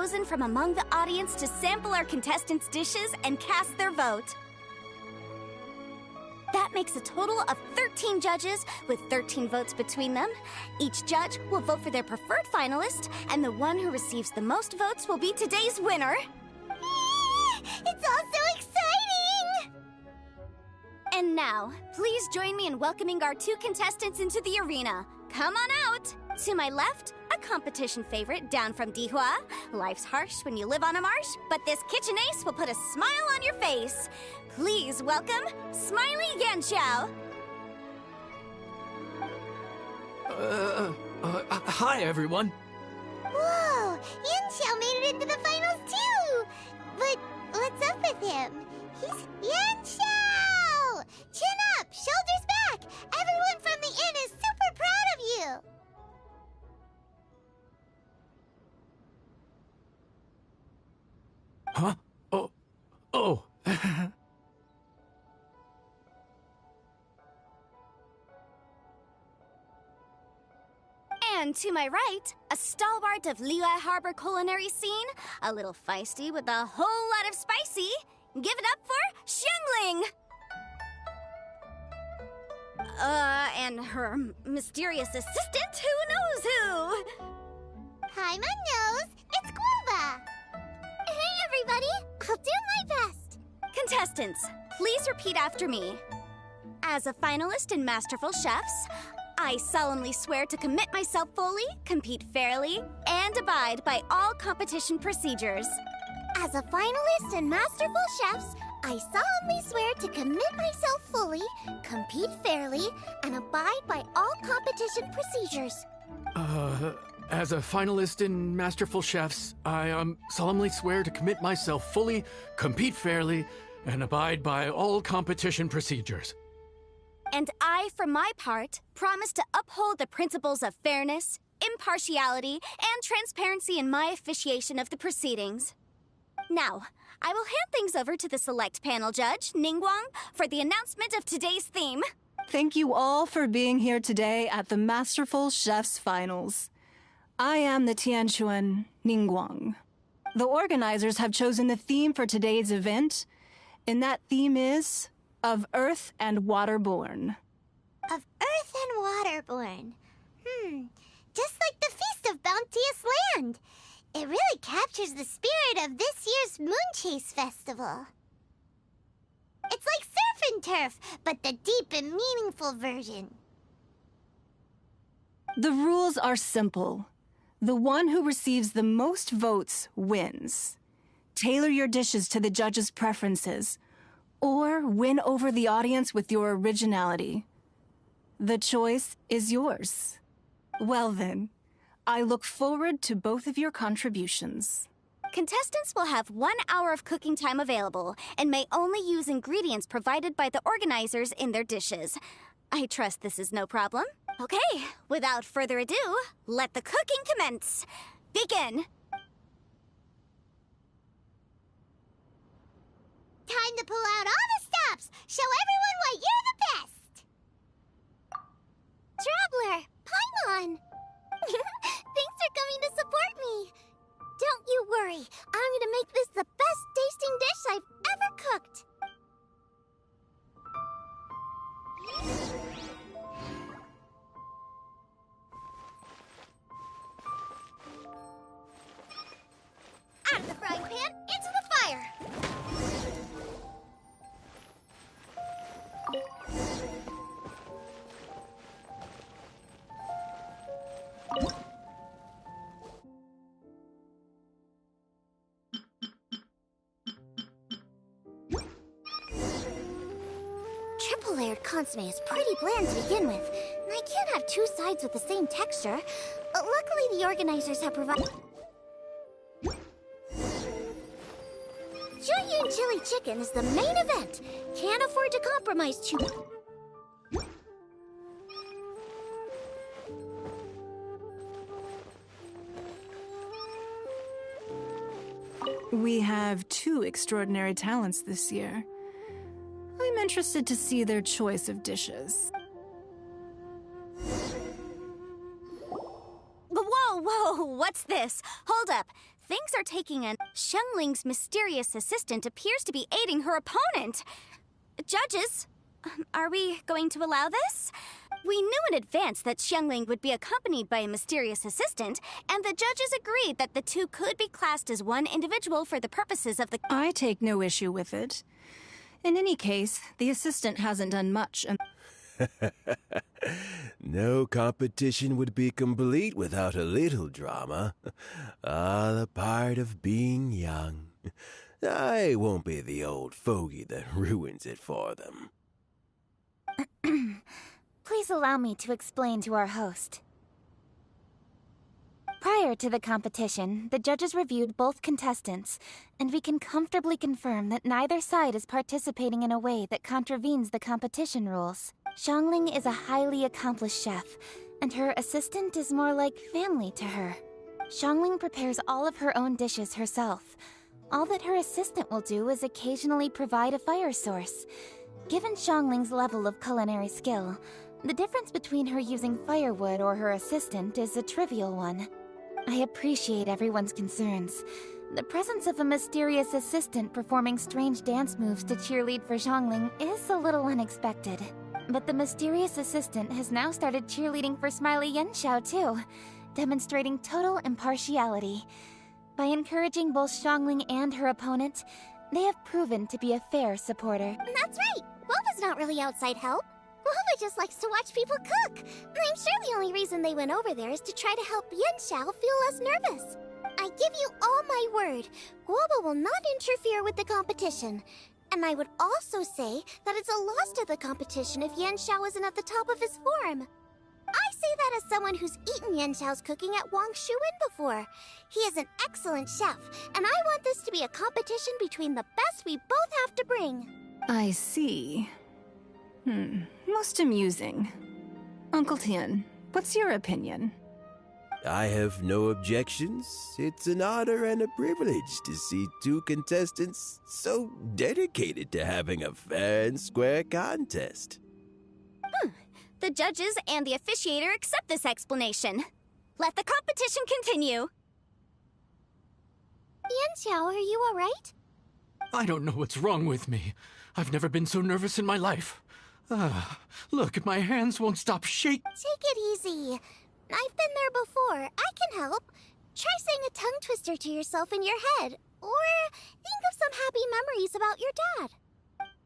chosen from among the audience to sample our contestants' dishes and cast their vote. That makes a total of 13 judges with 13 votes between them. Each judge will vote for their preferred finalist, and the one who receives the most votes will be today's winner. It's all so exciting! And now, please join me in welcoming our 2 contestants into the arena. Come on out! To my left, a competition favorite down from Dihua. Life's harsh when you live on a marsh, but this kitchen ace will put a smile on your face. Please welcome Smiley Yanxiao. Hi, everyone. Whoa! Yanxiao made it into the finals, too! But what's up with him? He's Yanxiao! Chin up! Shoulders back! Everyone from the inn is super proud of you! Huh? Oh. And to my right, a stalwart of Liyue Harbor culinary scene, a little feisty with a whole lot of spicy. Give it up for Xiangling! And her mysterious assistant, who knows who? Hi, my nose! It's Guava! Hey, everybody! I'll do my best! Contestants, please repeat after me. As a finalist in Masterful Chefs, I solemnly swear to commit myself fully, compete fairly, and abide by all competition procedures. As a finalist in Masterful Chefs, I solemnly swear to commit myself fully, compete fairly, and abide by all competition procedures. As a finalist in Masterful Chefs, I solemnly swear to commit myself fully, compete fairly, and abide by all competition procedures. And I, for my part, promise to uphold the principles of fairness, impartiality, and transparency in my officiation of the proceedings. Now, I will hand things over to the select panel judge, Ningguang, for the announcement of today's theme. Thank you all for being here today at the Masterful Chefs Finals. I am the Tian Ningguang. The organizers have chosen the theme for today's event, and that theme is of Earth and Waterborn. Of Earth and Waterborn. Just like the Feast of Bounteous Land. It really captures the spirit of this year's Moon Chase Festival. It's like surf and turf, but the deep and meaningful version. The rules are simple. The one who receives the most votes wins. Tailor your dishes to the judges' preferences, or win over the audience with your originality. The choice is yours. Well then, I look forward to both of your contributions. Contestants will have 1 hour of cooking time available and may only use ingredients provided by the organizers in their dishes. I trust this is no problem. Okay, without further ado, let the cooking commence. Begin! Time to pull out all the stops! Show everyone why you're the best! Traveler, Paimon! Thanks for coming to support me! Don't you worry, I'm gonna make this the best tasting dish I've ever cooked! Out of the frying pan, into the fire! Triple-layered consomme is pretty bland to begin with, and I can't have 2 sides with the same texture. Luckily, the organizers have provided... Jueyun chili chicken is the main event. Can't afford to compromise too... We have 2 extraordinary talents this year. I'm interested to see their choice of dishes. Whoa, what's this? Hold up. things are taking a... Xiangling's mysterious assistant appears to be aiding her opponent. Judges, are we going to allow this? We knew in advance that Xiangling would be accompanied by a mysterious assistant, and the judges agreed that the two could be classed as one individual for the purposes of the... I take no issue with it. In any case, the assistant hasn't done much. No competition would be complete without a little drama. The part of being young. I won't be the old fogey that ruins it for them. Please allow me to explain to our host. Prior to the competition, the judges reviewed both contestants, and we can comfortably confirm that neither side is participating in a way that contravenes the competition rules. Xiangling is a highly accomplished chef, and her assistant is more like family to her. Xiangling prepares all of her own dishes herself. All that her assistant will do is occasionally provide a fire source. Given Xiangling's level of culinary skill, the difference between her using firewood or her assistant is a trivial one. I appreciate everyone's concerns. The presence of a mysterious assistant performing strange dance moves to cheerlead for Xiangling is a little unexpected. But the mysterious assistant has now started cheerleading for Smiley Yanxiao too, demonstrating total impartiality. By encouraging both Xiangling and her opponent, they have proven to be a fair supporter. That's right! Guoba's not really outside help. Guoba just likes to watch people cook. I'm sure the only reason they went over there is to try to help Yanxiao feel less nervous. I give you all my word, Guoba will not interfere with the competition. And I would also say that it's a loss to the competition if Yanxiao isn't at the top of his form. I say that as someone who's eaten Yanxiao's cooking at Wang Shuin before. He is an excellent chef, and I want this to be a competition between the best we both have to bring. I see. Most amusing. Uncle Tian, what's your opinion? I have no objections. It's an honor and a privilege to see two contestants so dedicated to having a fair and square contest. The judges and the officiator accept this explanation. Let the competition continue. Yanxiao, are you alright? I don't know what's wrong with me. I've never been so nervous in my life. Look, my hands won't stop shaking. Take it easy. I've been there before. I can help. Try saying a tongue twister to yourself in your head. Or think of some happy memories about your dad.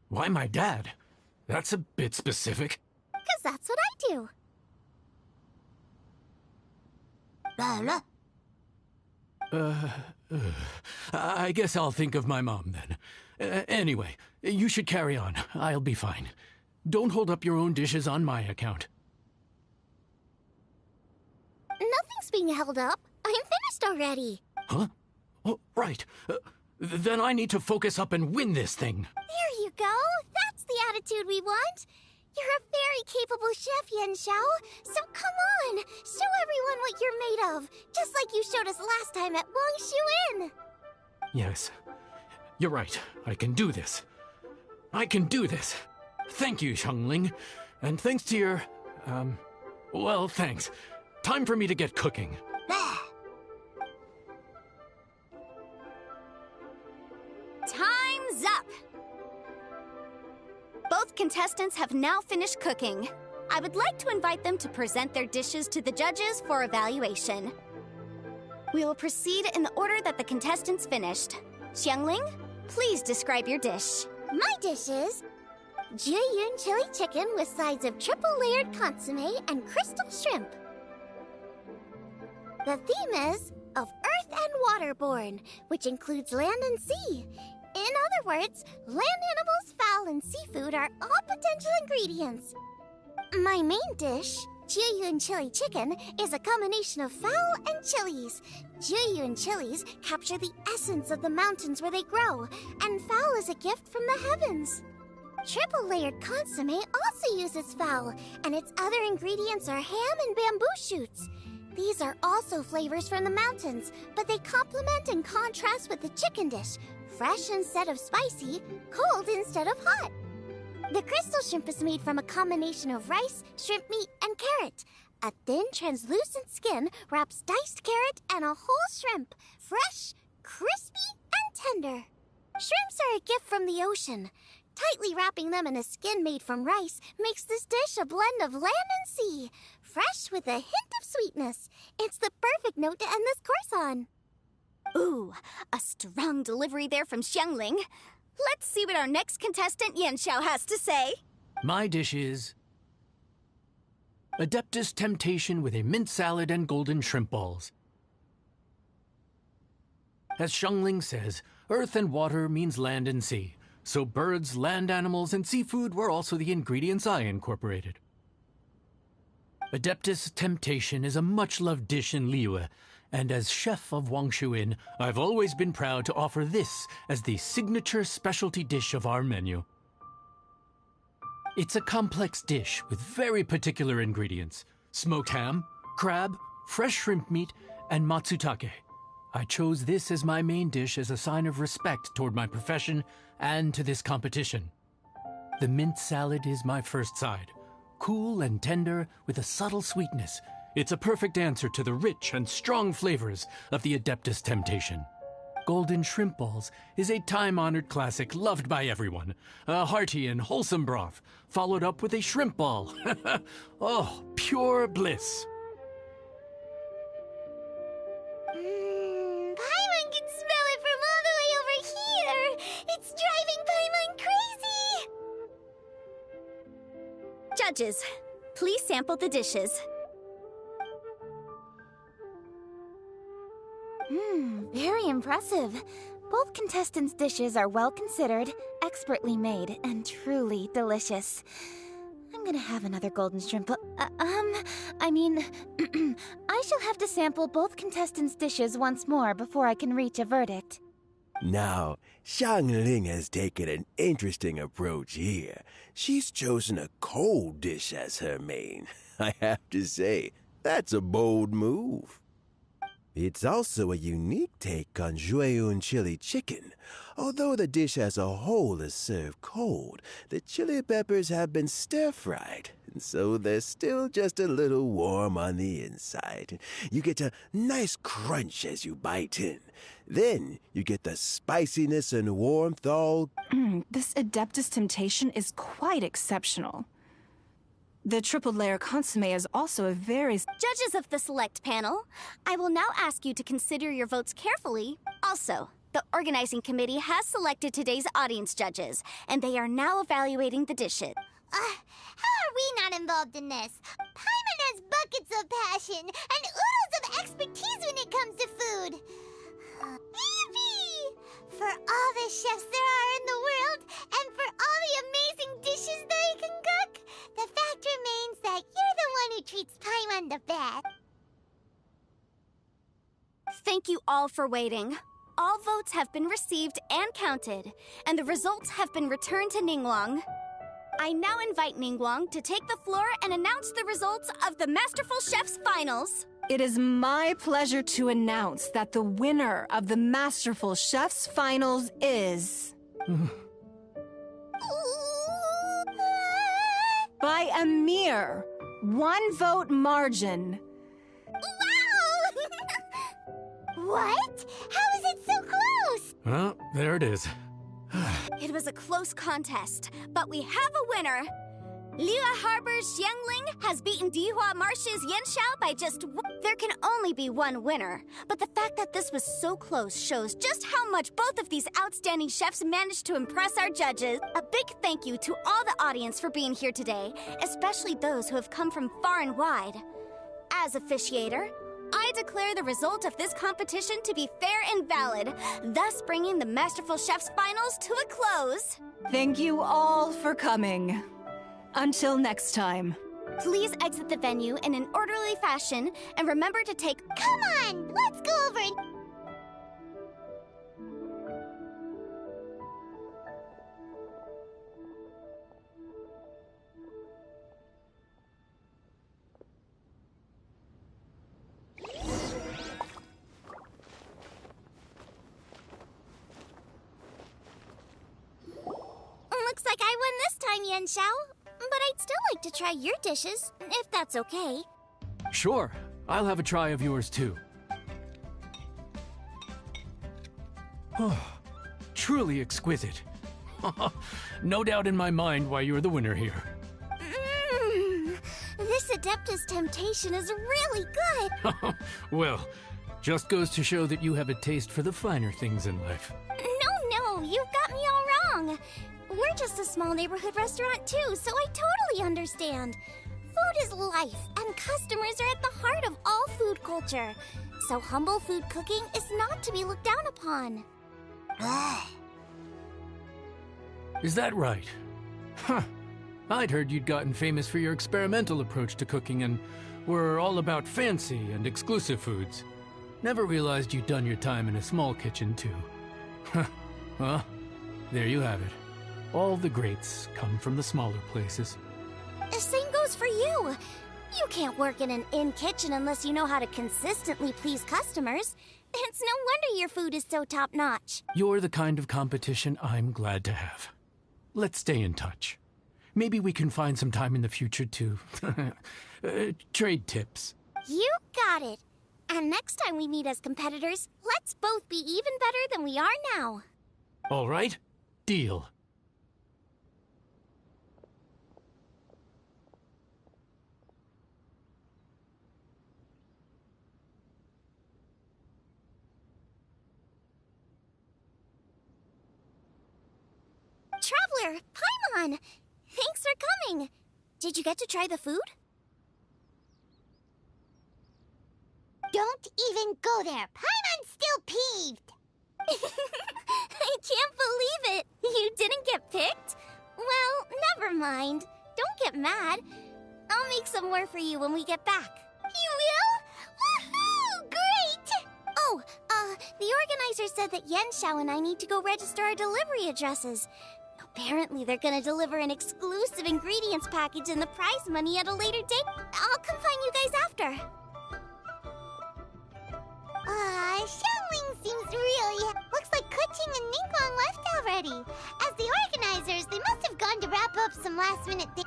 Why my dad? That's a bit specific. 'Cause that's what I do. I guess I'll think of my mom then. Anyway, you should carry on. I'll be fine. Don't hold up your own dishes on my account. Nothing's being held up. I'm finished already. Huh? Oh, right. Then I need to focus up and win this thing. There you go. That's the attitude we want. You're a very capable chef, Yanxiao. So come on, show everyone what you're made of, just like you showed us last time at Wang Shuin. Yes, you're right. I can do this. I can do this. Thank you, Xiangling. And thanks to your, well, thanks. Time for me to get cooking. Time's up! Both contestants have now finished cooking. I would like to invite them to present their dishes to the judges for evaluation. We will proceed in the order that the contestants finished. Xiangling, please describe your dish. My dish is Jiyun chili chicken with sides of triple-layered consomme and crystal shrimp. The theme is of earth and waterborne, which includes land and sea. In other words, land animals, fowl, and seafood are all potential ingredients. My main dish, Jiyun chili chicken, is a combination of fowl and chilies. Jiyun chilies capture the essence of the mountains where they grow, and fowl is a gift from the heavens. Triple-layered consomme also uses fowl, and its other ingredients are ham and bamboo shoots. These are also flavors from the mountains, but they complement and contrast with the chicken dish, fresh instead of spicy, cold instead of hot. The crystal shrimp is made from a combination of rice, shrimp meat, and carrot. A thin, translucent skin wraps diced carrot and a whole shrimp, fresh, crispy, and tender. Shrimps are a gift from the ocean. Tightly wrapping them in a skin made from rice makes this dish a blend of land and sea, fresh with a hint of sweetness. It's the perfect note to end this course on. Ooh, a strong delivery there from Xiangling. Let's see what our next contestant Yanxiao has to say. My dish is Adeptus Temptation with a mint salad and golden shrimp balls. As Xiangling says, earth and water means land and sea. So birds, land animals, and seafood were also the ingredients I incorporated. Adeptus Temptation is a much-loved dish in Liyue, and as chef of Wangshu Inn, I've always been proud to offer this as the signature specialty dish of our menu. It's a complex dish with very particular ingredients: smoked ham, crab, fresh shrimp meat, and matsutake. I chose this as my main dish as a sign of respect toward my profession and to this competition. The mint salad is my first side. Cool and tender with a subtle sweetness, it's a perfect answer to the rich and strong flavors of the Adeptus Temptation. Golden shrimp balls is a time-honored classic loved by everyone. A hearty and wholesome broth, followed up with a shrimp ball. Oh, pure bliss. Paimon can smell it from all the way over here! It's driving Paimon crazy! Judges, please sample the dishes. Very impressive. Both contestants' dishes are well considered, expertly made, and truly delicious. I'm gonna have another golden shrimp. I shall have to sample both contestants' dishes once more before I can reach a verdict. Now, Xiangling has taken an interesting approach here. She's chosen a cold dish as her main. I have to say, that's a bold move. It's also a unique take on Jueyun chili chicken. Although the dish as a whole is served cold, the chili peppers have been stir-fried, and so they're still just a little warm on the inside. You get a nice crunch as you bite in. Then you get the spiciness and warmth all... This Adeptus Temptation is quite exceptional. The triple-layer consomme is also a very... Judges of the select panel, I will now ask you to consider your votes carefully. Also, the organizing committee has selected today's audience judges, and they are now evaluating the dishes. How are we not involved in this? Paimon has buckets of passion and oodles of expertise when it comes to food. Yippee! For all the chefs there are in the world, and for all the amazing dishes they can cook, the fact remains that you're the one who treats Paimon the best. Thank you all for waiting. All votes have been received and counted, and the results have been returned to Ningguang. I now invite Ningguang to take the floor and announce the results of the Masterful Chef's Finals. It is my pleasure to announce that the winner of the Masterful Chef's Finals is... by a mere 1 vote margin. What? How is it so close? Well, there it is. It was a close contest, but we have a winner. Liyue Harbor's Xiangling has beaten Dihua Marsh's Yanxiao by just one. There can only be one winner, but the fact that this was so close shows just how much both of these outstanding chefs managed to impress our judges. A big thank you to all the audience for being here today, especially those who have come from far and wide. As officiator, I declare the result of this competition to be fair and valid, thus bringing the Masterful Chef's Finals to a close. Thank you all for coming. Until next time. Please exit the venue in an orderly fashion, and remember to take... Come on, let's go over and... Looks like I won this time, Yanxiao. But I'd still like to try your dishes, if that's okay. Sure, I'll have a try of yours too. Truly exquisite. No doubt in my mind why you're the winner here. This Adeptus Temptation is really good. Well, just goes to show that you have a taste for the finer things in life. No, you've got me all wrong. We're just a small neighborhood restaurant too, so I totally understand. Food is life, and customers are at the heart of all food culture. So humble food cooking is not to be looked down upon. Is that right? Huh. I'd heard you'd gotten famous for your experimental approach to cooking and were all about fancy and exclusive foods. Never realized you'd done your time in a small kitchen, too. Well, there you have it. All the greats come from the smaller places. The same goes for you. You can't work in an inn kitchen unless you know how to consistently please customers. It's no wonder your food is so top-notch. You're the kind of competition I'm glad to have. Let's stay in touch. Maybe we can find some time in the future to trade tips. You got it. And next time we meet as competitors, let's both be even better than we are now. All right, deal. Traveler, Paimon! Thanks for coming! Did you get to try the food? Don't even go there. Paimon's still peeved. I can't believe it! You didn't get picked? Well, never mind. Don't get mad. I'll make some more for you when we get back. You will? Woohoo! Great! Oh, the organizer said that Yen Xiao and I need to go register our delivery addresses. Apparently, they're gonna deliver an exclusive ingredients package and the prize money at a later date. I'll come find you guys after. Xiangling seems really... Looks like Kuching and Ningguang left already. As the organizers, they must have gone to wrap up some last-minute things.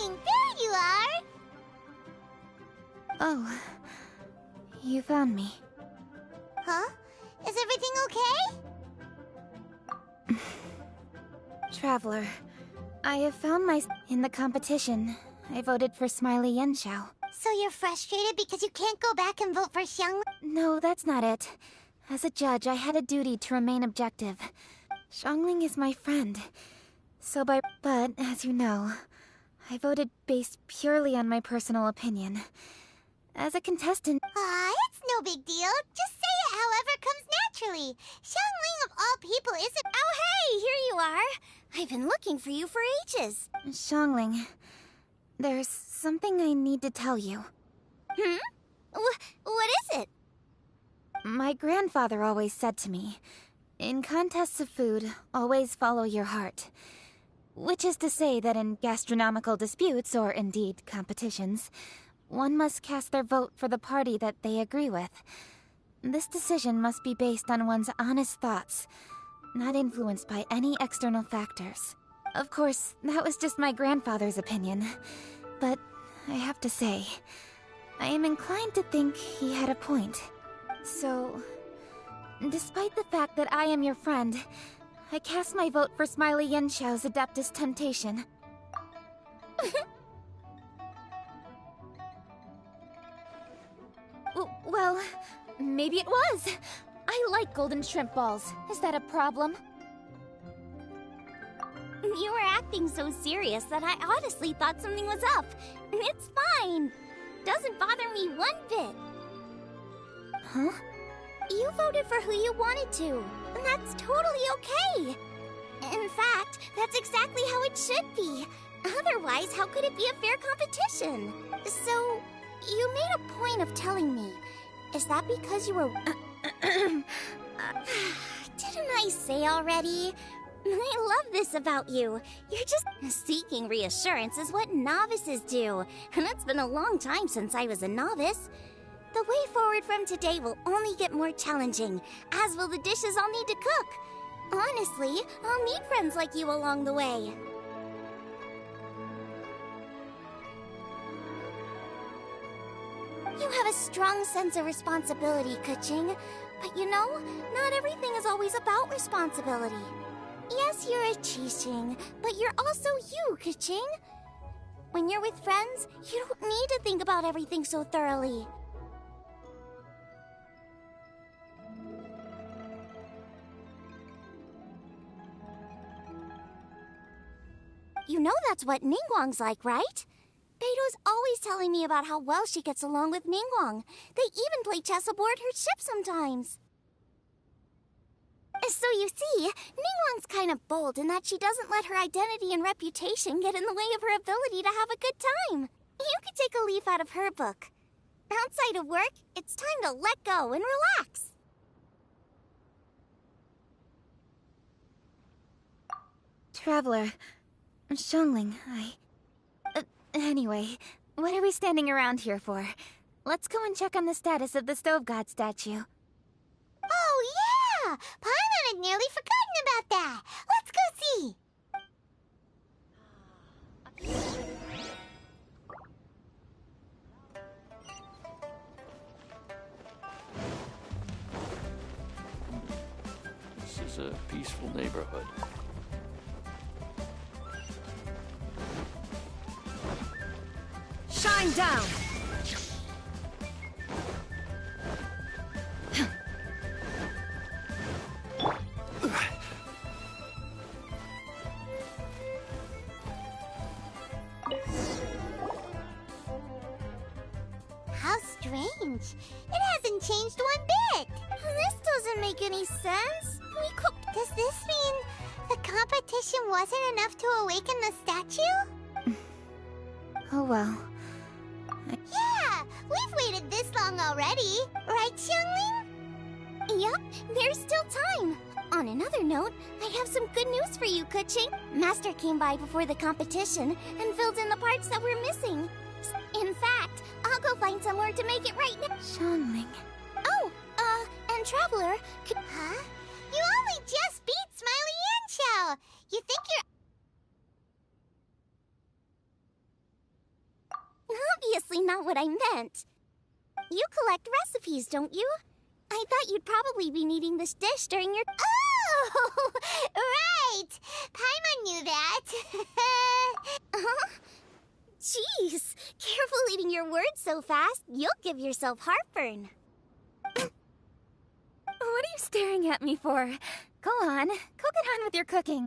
There you are! Oh, you found me. Huh? Is everything okay? Traveler, I have found in the competition. I voted for Smiley Yenshao. So you're frustrated because you can't go back and vote for Xiangling? No, that's not it. As a judge, I had a duty to remain objective. Xiangling is my friend. But, as you know, I voted based purely on my personal opinion. As a contestant... It's no big deal. Just say it however comes naturally. Xiangling of all people isn't... Oh, hey! Here you are! I've been looking for you for ages. Xiangling, there's something I need to tell you. What is it? My grandfather always said to me, in contests of food, always follow your heart. Which is to say that in gastronomical disputes, or indeed competitions, one must cast their vote for the party that they agree with. This decision must be based on one's honest thoughts, not influenced by any external factors. Of course, that was just my grandfather's opinion, but I have to say, I am inclined to think he had a point. So, despite the fact that I am your friend, I cast my vote for Smiley Yenshao's Adeptus Temptation. Well, maybe it was. I like golden shrimp balls. Is that a problem? You were acting so serious that I honestly thought something was up. It's fine. Doesn't bother me one bit. Huh? You voted for who you wanted to. And that's totally okay. In fact, that's exactly how it should be. Otherwise, how could it be a fair competition? So, you made a point of telling me. Is that because you were... Didn't I say already? I love this about you. You're just seeking reassurance is what novices do. And it's been a long time since I was a novice. The way forward from today will only get more challenging, as will the dishes I'll need to cook. Honestly, I'll need friends like you along the way. You have a strong sense of responsibility, Kuching. But you know, not everything is always about responsibility. Yes, you're a Qixing, but you're also you, Kuching. When you're with friends, you don't need to think about everything so thoroughly. You know that's what Ningguang's like, right? Beto's always telling me about how well she gets along with Ningguang. They even play chess aboard her ship sometimes. So you see, Ningguang's kind of bold in that she doesn't let her identity and reputation get in the way of her ability to have a good time. You could take a leaf out of her book. Outside of work, it's time to let go and relax. Traveler, Xiangling, anyway, what are we standing around here for? Let's go and check on the status of the Stove God statue. Oh, yeah! Paimon had nearly forgotten about that. Let's go see. This is a peaceful neighborhood. Shine down! How strange. It hasn't changed one bit. This doesn't make any sense. Does this mean the competition wasn't enough to awaken the statue? Oh well. Yeah, we've waited this long already. Right, Xiangling? Yep, there's still time. On another note, I have some good news for you, Kuching. Master came by before the competition and filled in the parts that were missing. In fact, I'll go find somewhere to make it right now. Xiangling. Oh, and Traveler, Huh? You only just beat Smiley Yanqiao. You think you're... Obviously not what I meant. You collect recipes, don't you? I thought you'd probably be needing this dish during your... Oh, right. Paimon knew that. Huh? Jeez, careful eating your words so fast. You'll give yourself heartburn. What are you staring at me for? Go on, go get on with your cooking.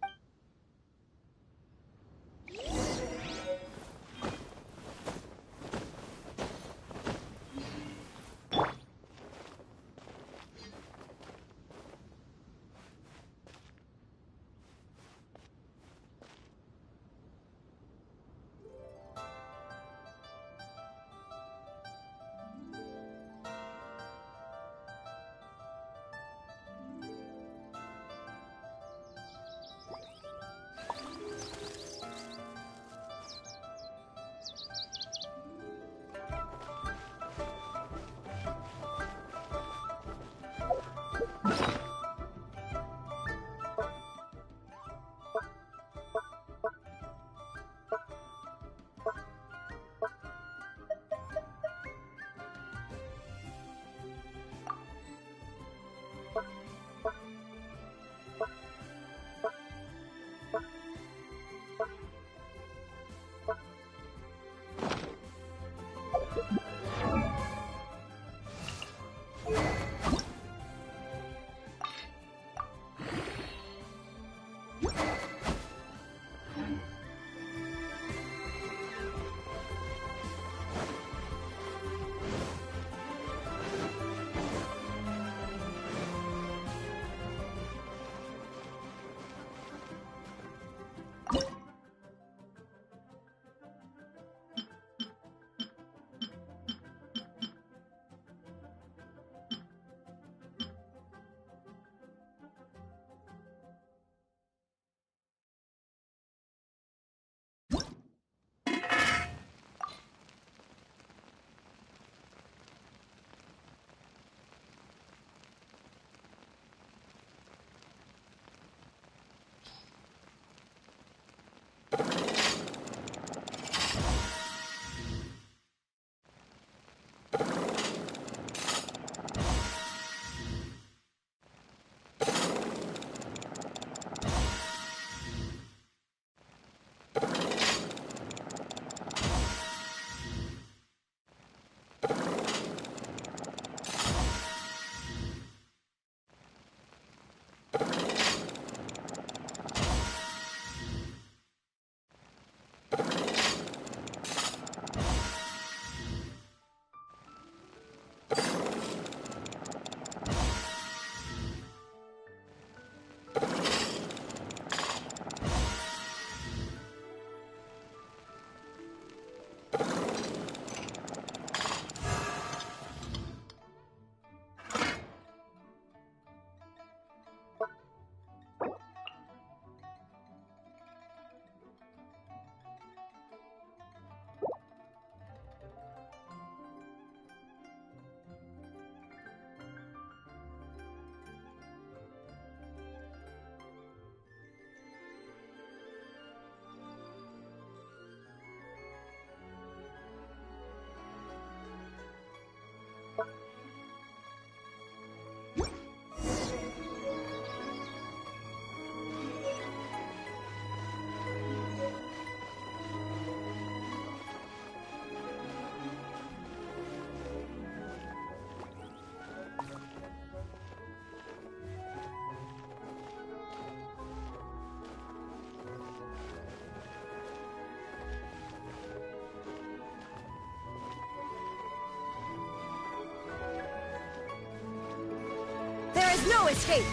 There is no escape!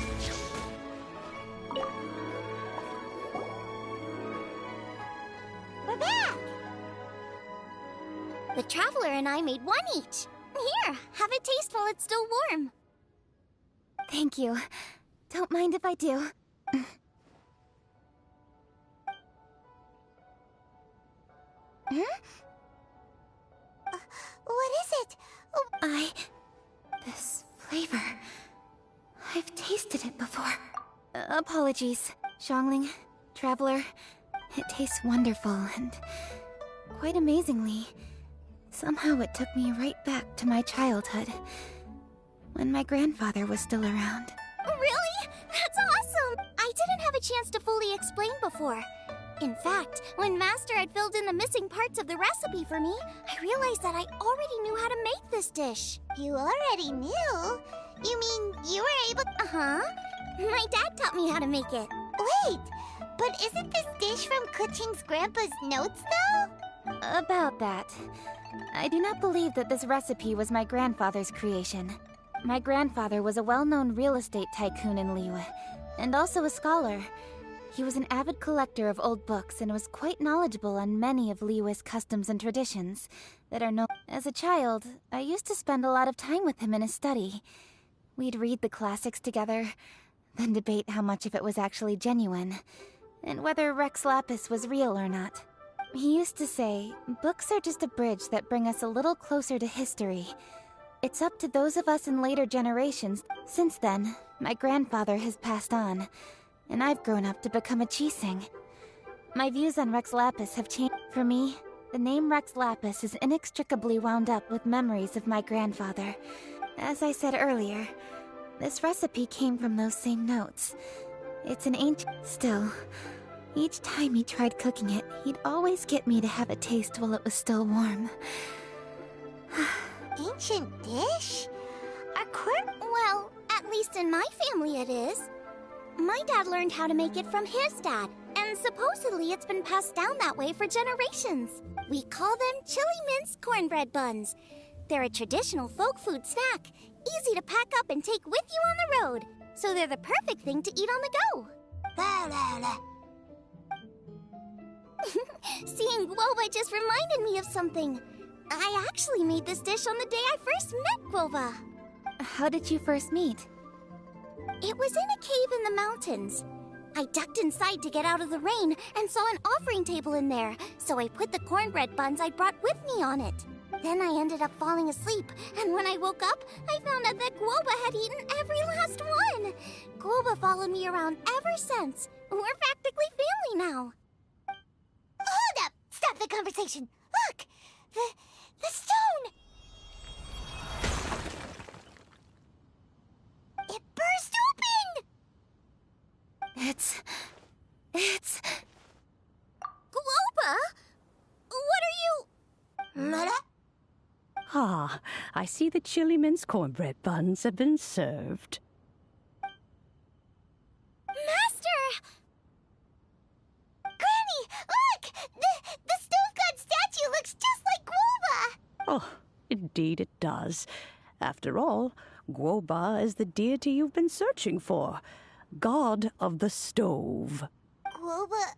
We're back! The Traveler and I made one each. Here, have a taste while it's still warm. Thank you. Don't mind if I do. What is it? Oh, This flavor... I've tasted it before. Apologies, Xiangling, Traveler. It tastes wonderful, and quite amazingly, somehow it took me right back to my childhood, when my grandfather was still around. Really? That's awesome! I didn't have a chance to fully explain before. In fact, when Master had filled in the missing parts of the recipe for me, I realized that I already knew how to make this dish. you already knew? You mean you were able... Uh-huh. My dad taught me how to make it. Wait, but isn't this dish from Kuching's grandpa's notes, though? About that, I do not believe that this recipe was my grandfather's creation. My grandfather was a well-known real estate tycoon in Liyue, and also a scholar. He was an avid collector of old books and was quite knowledgeable on many of Liyue's customs and traditions that are known. As a child, I used to spend a lot of time with him in his study. We'd read the classics together, then debate how much of it was actually genuine, and whether Rex Lapis was real or not. He used to say, books are just a bridge that bring us a little closer to history. It's up to those of us in later generations. Since then, my grandfather has passed on, and I've grown up to become a Qixing. My views on Rex Lapis have changed. For me, the name Rex Lapis is inextricably wound up with memories of my grandfather. As I said earlier, this recipe came from those same notes. It's an ancient... Still, each time he tried cooking it, he'd always get me to have a taste while it was still warm. Ancient dish? Well, at least in my family it is. My dad learned how to make it from his dad, and supposedly it's been passed down that way for generations. We call them chili mince cornbread buns. They're a traditional folk food snack, easy to pack up and take with you on the road, so they're the perfect thing to eat on the go. Seeing Guoba just reminded me of something. I actually made this dish on the day I first met Guoba. How did you first meet? It was in a cave in the mountains. I ducked inside to get out of the rain and saw an offering table in there, so I put the cornbread buns I brought with me on it. Then I ended up falling asleep, and when I woke up, I found out that Guoba had eaten every last one. Guoba followed me around ever since. We're practically family now. Hold up! Stop the conversation! Look! The stone! It burst open! It's... Guoba? What are you... Mother? Ah, I see the chili mince cornbread buns have been served. Master! Granny, look! The stove god statue looks just like Guoba! Oh, indeed it does. After all, Guoba is the deity you've been searching for. God of the stove. Guoba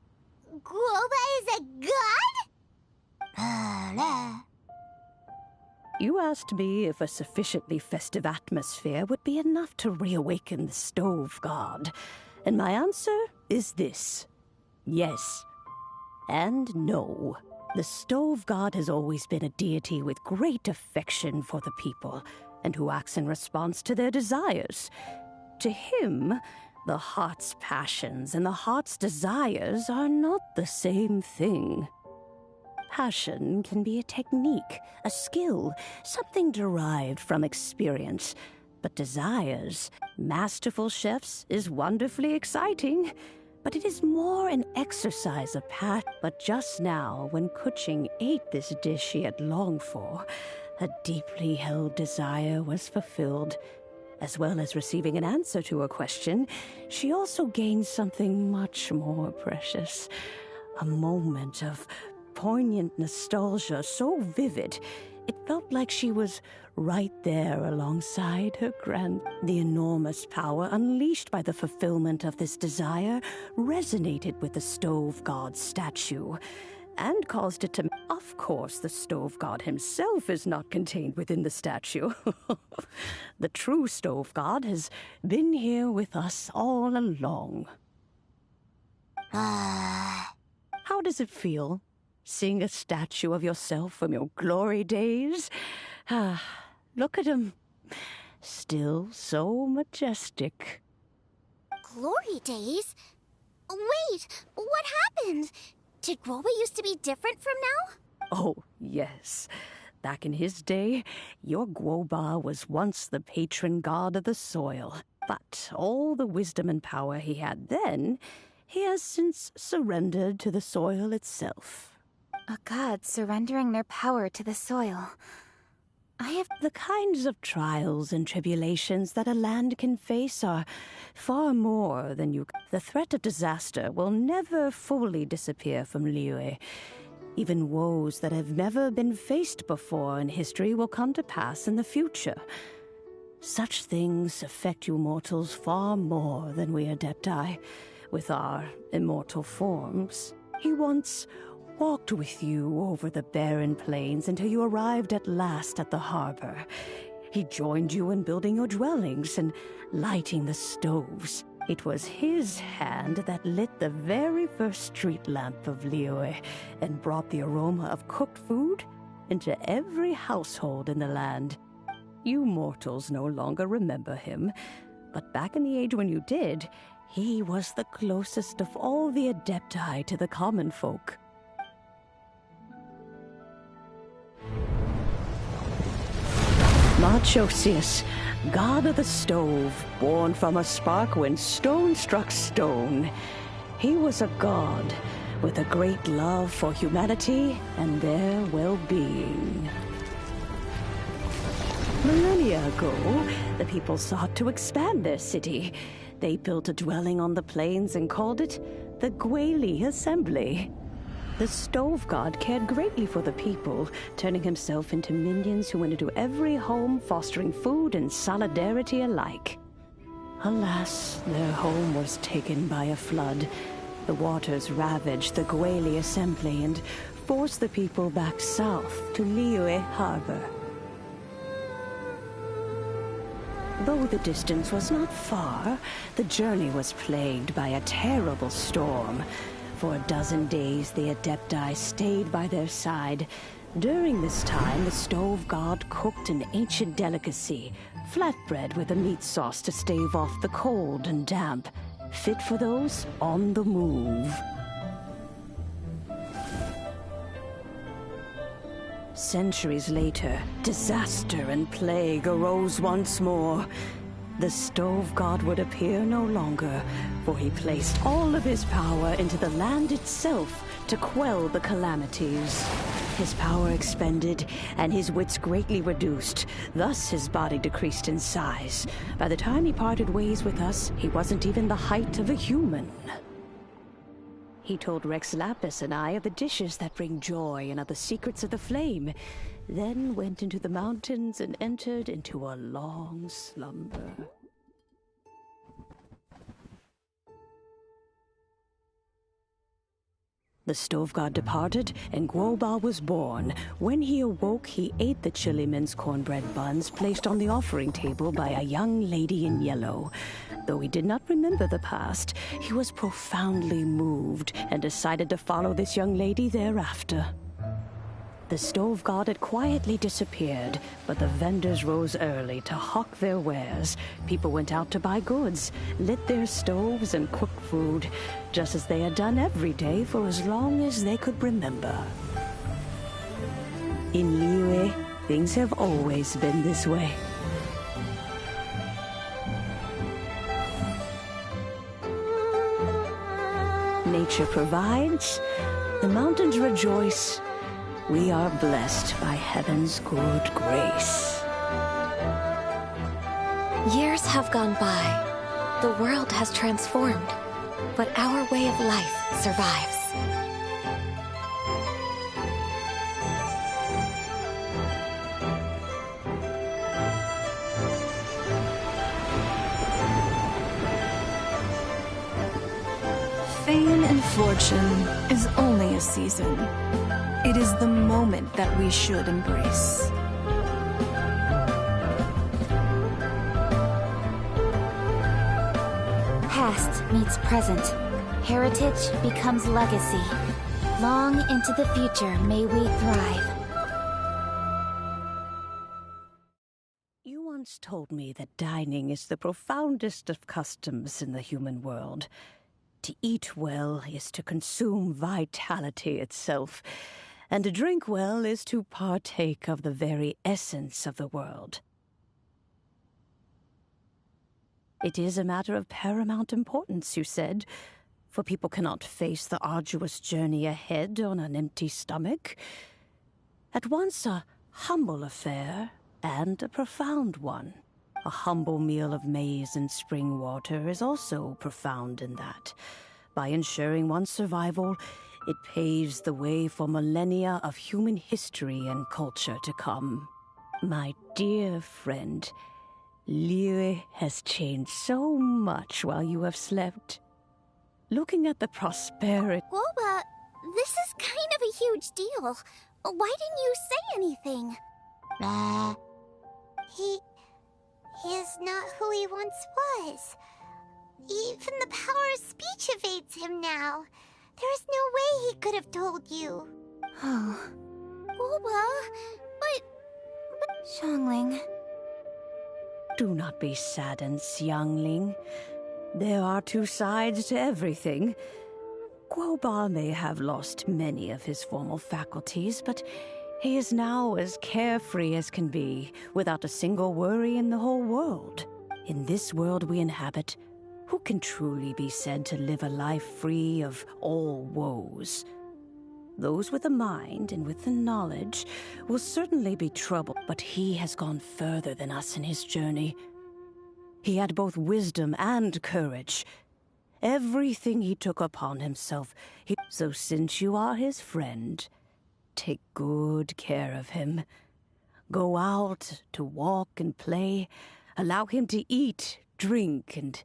is a god? You asked me if a sufficiently festive atmosphere would be enough to reawaken the stove god. And my answer is this. Yes. And no. The stove god has always been a deity with great affection for the people, and who acts in response to their desires. To him, the heart's passions and the heart's desires are not the same thing. Passion can be a technique, a skill, something derived from experience. But desires, masterful chefs, is wonderfully exciting. But it is more an exercise of passion. But just now, when Kuching ate this dish she had longed for, a deeply held desire was fulfilled. As well as receiving an answer to her question, she also gained something much more precious. A moment of poignant nostalgia so vivid, it felt like she was right there alongside her The enormous power unleashed by the fulfillment of this desire resonated with the stove god's statue and caused it to... Of course, the stove god himself is not contained within the statue. The true stove god has been here with us all along. How does it feel, seeing a statue of yourself from your glory days? Look at him. Still so majestic. Glory days? Wait, what happened? Did Groba used to be different from now? Oh, yes. Back in his day, your Guoba was once the patron god of the soil. But all the wisdom and power he had then, he has since surrendered to the soil itself. A god surrendering their power to the soil. I have the kinds of trials and tribulations that a land can face are far more than you... The threat of disaster will never fully disappear from Liyue. Even woes that have never been faced before in history will come to pass in the future. Such things affect you mortals far more than we Adepti, with our immortal forms. He once walked with you over the barren plains until you arrived at last at the harbor. He joined you in building your dwellings and lighting the stoves. It was his hand that lit the very first street lamp of Liyue and brought the aroma of cooked food into every household in the land. You mortals no longer remember him, but back in the age when you did, he was the closest of all the Adepti to the common folk. Marchosius, god of the stove, born from a spark when stone struck stone. He was a god with a great love for humanity and their well-being. Millennia ago, the people sought to expand their city. They built a dwelling on the plains and called it the Guili Assembly. The stove god cared greatly for the people, turning himself into minions who went into every home, fostering food and solidarity alike. Alas, their home was taken by a flood. The waters ravaged the Guili Assembly and forced the people back south to Liyue Harbor. Though the distance was not far, the journey was plagued by a terrible storm. For a dozen days, the Adepti stayed by their side. During this time, the stove god cooked an ancient delicacy, flatbread with a meat sauce to stave off the cold and damp, fit for those on the move. Centuries later, disaster and plague arose once more. The stove god would appear no longer, for he placed all of his power into the land itself to quell the calamities. His power expended, and his wits greatly reduced. Thus his body decreased in size. By the time he parted ways with us, he wasn't even the height of a human. He told Rex Lapis and I of the dishes that bring joy and of the secrets of the flame, then went into the mountains and entered into a long slumber. The stove god departed, and Guoba was born. When he awoke, he ate the chili mince cornbread buns placed on the offering table by a young lady in yellow. Though he did not remember the past, he was profoundly moved and decided to follow this young lady thereafter. The stove god had quietly disappeared, but the vendors rose early to hawk their wares. People went out to buy goods, lit their stoves, and cooked food, just as they had done every day for as long as they could remember. In Liyue, things have always been this way. Nature provides, the mountains rejoice. We are blessed by heaven's good grace. Years have gone by. The world has transformed, but our way of life survives. Fame and fortune is only a season. It is the moment that we should embrace. Past meets present. Heritage becomes legacy. Long into the future may we thrive. You once told me that dining is the profoundest of customs in the human world. To eat well is to consume vitality itself, and to drink well is to partake of the very essence of the world. It is a matter of paramount importance, you said, for people cannot face the arduous journey ahead on an empty stomach. At once a humble affair and a profound one. A humble meal of maize and spring water is also profound in that. By ensuring one's survival, it paves the way for millennia of human history and culture to come. My dear friend, Liyue has changed so much while you have slept. Looking at the prosperity... Guoba, this is kind of a huge deal. Why didn't you say anything? He is not who he once was. Even the power of speech evades him now. There is no way he could have told you. Oh. Guoba, but... Xiangling. Do not be saddened, Xiangling. There are two sides to everything. Guoba may have lost many of his formal faculties, but he is now as carefree as can be, without a single worry in the whole world. In this world we inhabit, who can truly be said to live a life free of all woes? Those with the mind and with the knowledge will certainly be troubled, but he has gone further than us in his journey. He had both wisdom and courage. Everything he took upon himself. So since you are his friend, take good care of him. Go out to walk and play. Allow him to eat, drink, and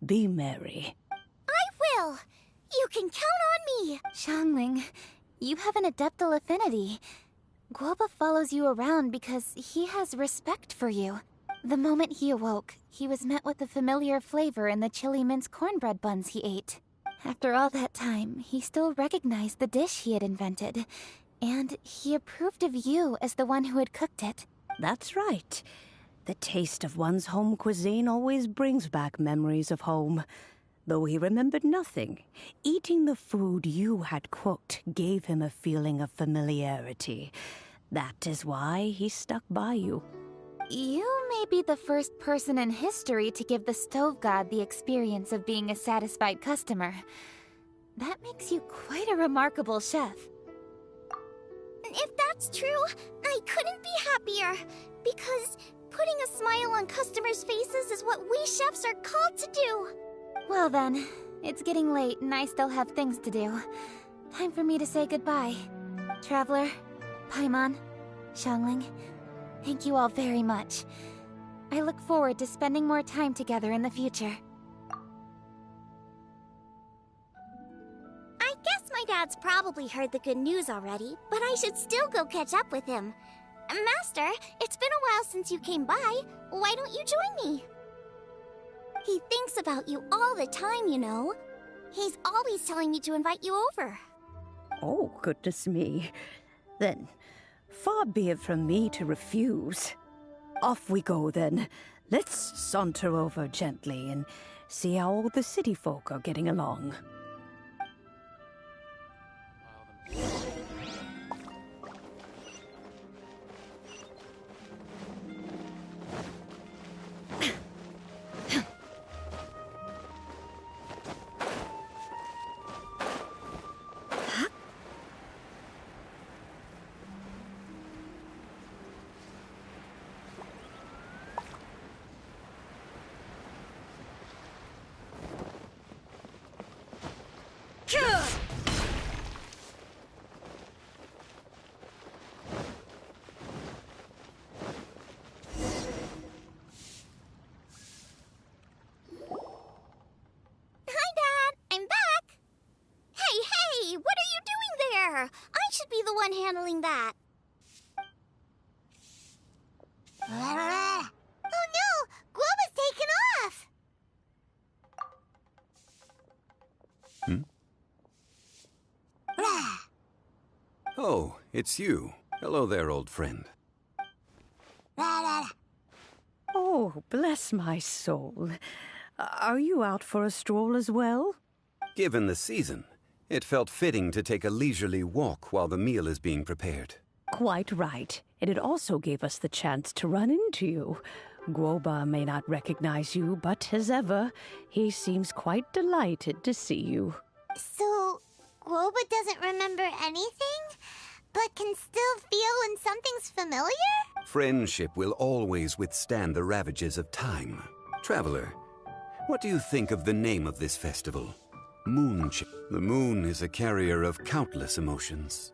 be merry. I will! You can count on me! Xiangling, you have an adeptal affinity. Guoba follows you around because he has respect for you. The moment he awoke, he was met with the familiar flavor in the chili mince cornbread buns he ate. After all that time, he still recognized the dish he had invented, and he approved of you as the one who had cooked it. That's right. The taste of one's home cuisine always brings back memories of home. Though he remembered nothing, eating the food you had cooked gave him a feeling of familiarity. That is why he stuck by you. You may be the first person in history to give the stove god the experience of being a satisfied customer. That makes you quite a remarkable chef. If that's true, I couldn't be happier. Because putting a smile on customers' faces is what we chefs are called to do. Well then, it's getting late and I still have things to do. Time for me to say goodbye. Traveler, Paimon, Xiangling, thank you all very much. I look forward to spending more time together in the future. I guess my dad's probably heard the good news already, but I should still go catch up with him. Master, it's been a while since you came by. Why don't you join me? He thinks about you all the time, you know. He's always telling me to invite you over. Oh, goodness me. Then, far be it from me to refuse. Off we go, then. Let's saunter over gently and see how all the city folk are getting along. one handling that. Oh no! Guoba's taken off! Oh, it's you. Hello there, old friend. Oh, bless my soul. Are you out for a stroll as well? Given the season, it felt fitting to take a leisurely walk while the meal is being prepared. Quite right. And it also gave us the chance to run into you. Guoba may not recognize you, but as ever, he seems quite delighted to see you. So, Guoba doesn't remember anything, but can still feel when something's familiar? Friendship will always withstand the ravages of time. Traveler, what do you think of the name of this festival? Moonship. The moon is a carrier of countless emotions.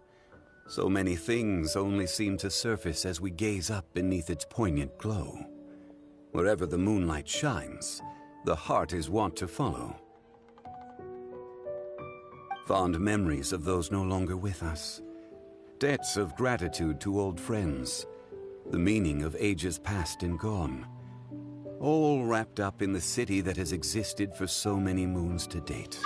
So many things only seem to surface as we gaze up beneath its poignant glow. Wherever the moonlight shines, the heart is wont to follow. Fond memories of those no longer with us. Debts of gratitude to old friends. The meaning of ages past and gone. All wrapped up in the city that has existed for so many moons to date.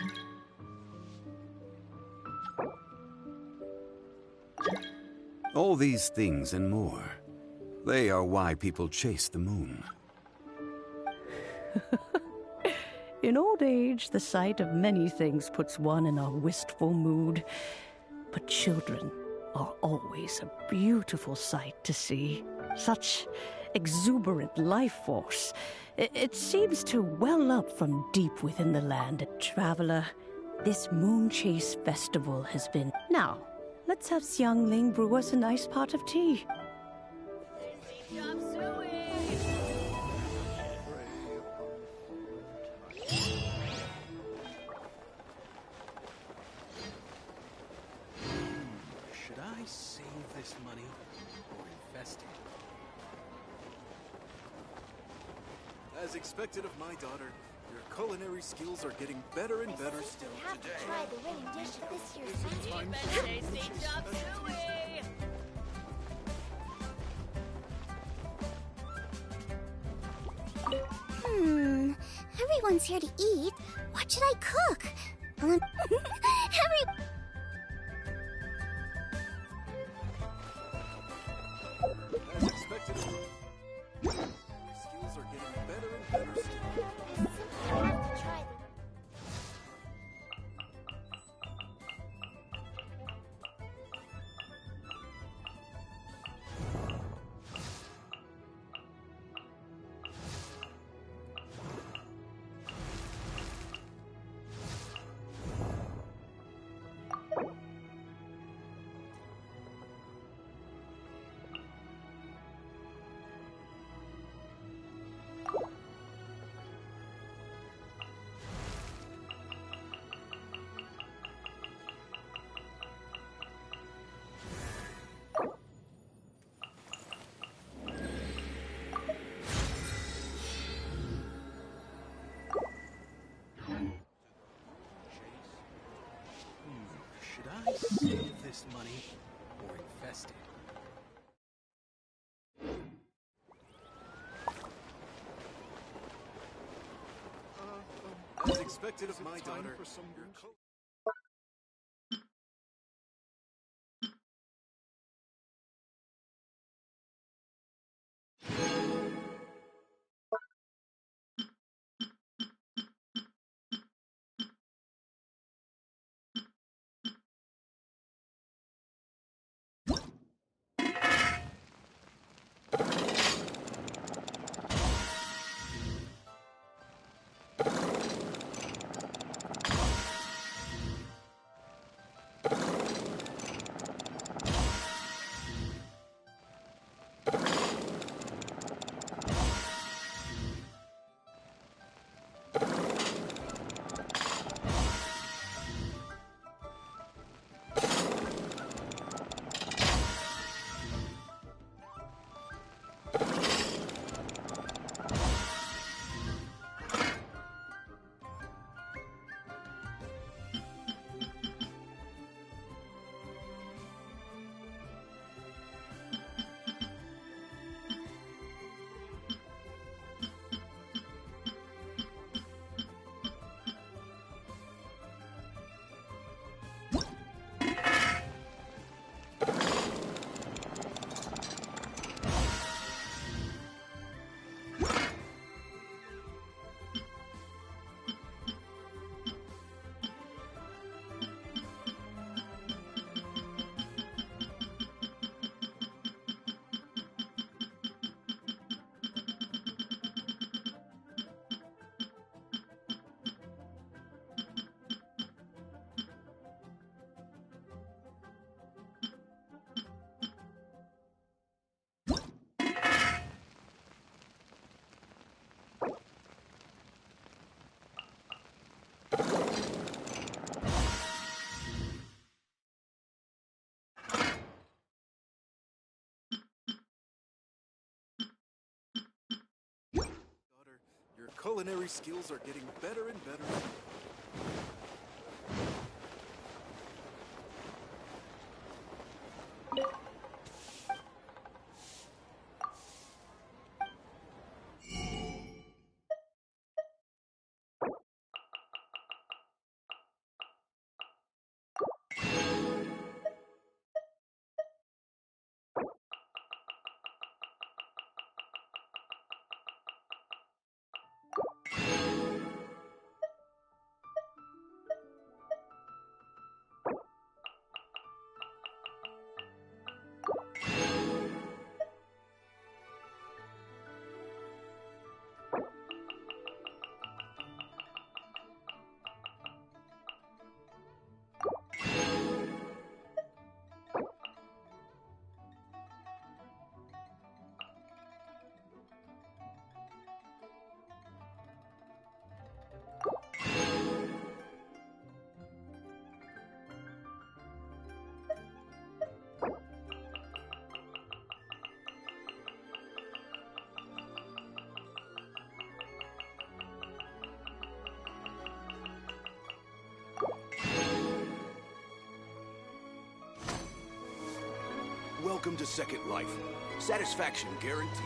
All these things and more, they are why people chase the moon. In old age, the sight of many things puts one in a wistful mood. But children are always a beautiful sight to see. Such exuberant life force. It seems to well up from deep within the land. Traveler, this moon chase festival has been... Now, let's have Xiangling brew us a nice pot of tea. Should I save this money or invest it? As expected of my daughter, your culinary skills are getting better and better still today. Try the winning dish of this year's Everyone's here to eat. What should I cook? As expected, your skills are getting better and better still. Try the Should I save this money or invest it? As expected of my daughter, culinary skills are getting better and better. Welcome to Second Life. Satisfaction guaranteed.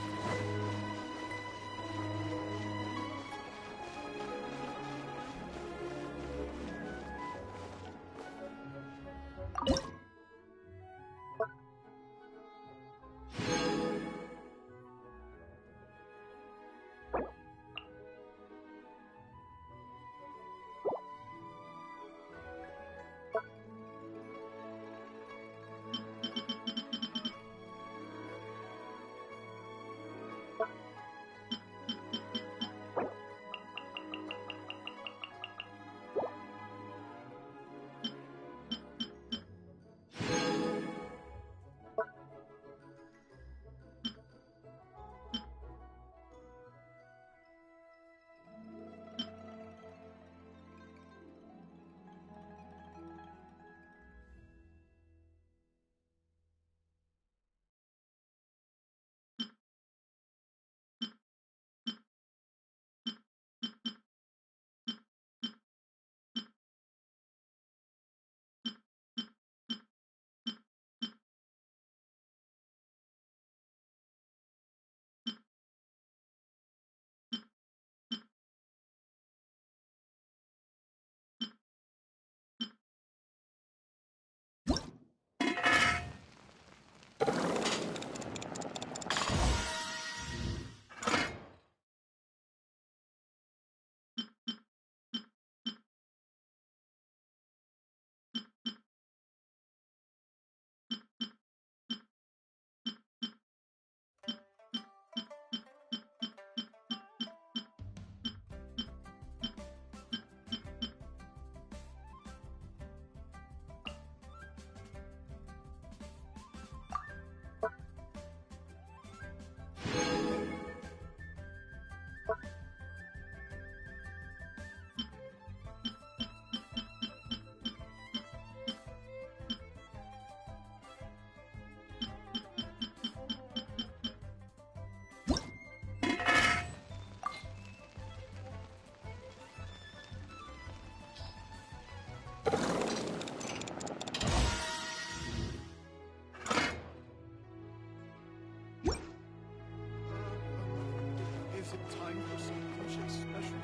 Is it time for some Moonshake special?